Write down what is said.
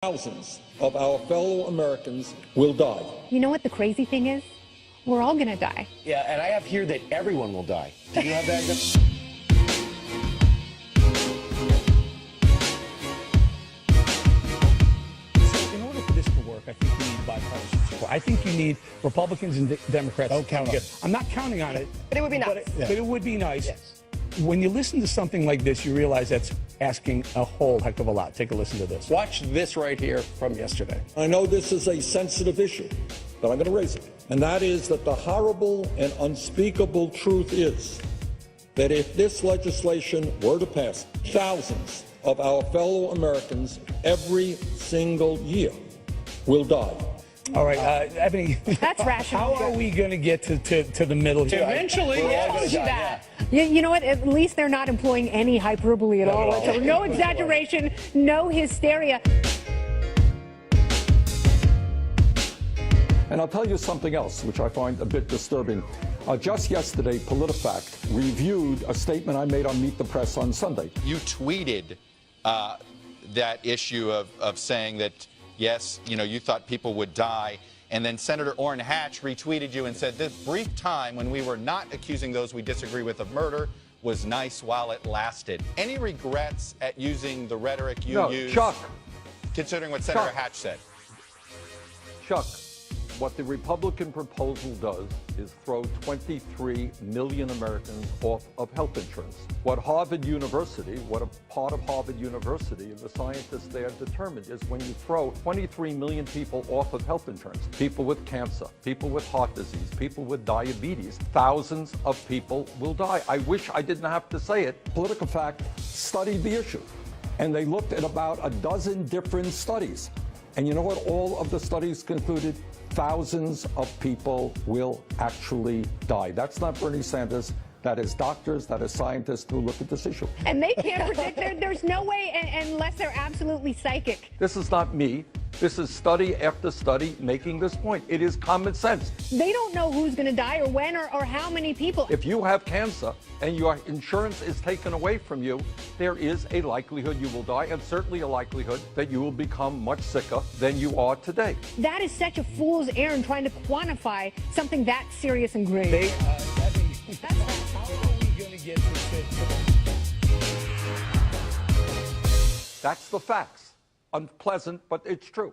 Thousands of our fellow Americans will die. You know what the crazy thing is? We're all gonna die. Yeah, and I have here that everyone will die. Do you have that? So in order for this to work, I think you need bipartisan support. I think you need Republicans and Democrats. Don't count on it. I'm not counting on it. But it would be nice. But it would be nice. Yes. When you listen to something like this, you realize that's asking a whole heck of a lot. Take a listen to this. Watch this right here from yesterday. I know this is a sensitive issue, but I'm going to raise it. And that is that the horrible and unspeakable truth is that if this legislation were to pass, thousands of our fellow Americans every single year will die. All right, Ebony. That's rational. How are we going to get to the middle here? Eventually, I told you that. You know what? At least they're not employing any hyperbole at all. So no exaggeration, no hysteria. And I'll tell you something else, which I find a bit disturbing. Just yesterday, PolitiFact reviewed a statement I made on Meet the Press on Sunday. You tweeted that issue of saying that, yes, you know, you thought people would die. And then Senator Orrin Hatch retweeted you and said, this brief time when we were not accusing those we disagree with of murder was nice while it lasted. Any regrets at using the rhetoric you used? Chuck. Considering what Senator Hatch said. Chuck, what the Republican proposal does is throw 23 million Americans off of health insurance. What Harvard University, what a part of Harvard University and the scientists there determined is when you throw 23 million people off of health insurance, people with cancer, people with heart disease, people with diabetes, thousands of people will die. I wish I didn't have to say it. PolitiFact studied the issue, and they looked at about a dozen different studies. And you know what all of the studies concluded? Thousands of people will actually die. That's not Bernie Sanders. That is doctors, that is scientists who look at this issue. And they can't predict. There's no way unless they're absolutely psychic. This is not me. This is study after study making this point. It is common sense. They don't know who's going to die or when or how many people. If you have cancer and your insurance is taken away from you, there is a likelihood you will die, and certainly a likelihood that you will become much sicker than you are today. That is such a fool's errand trying to quantify something that serious and grave. Ebony, how are we going to get to That's the facts. Unpleasant, but it's true.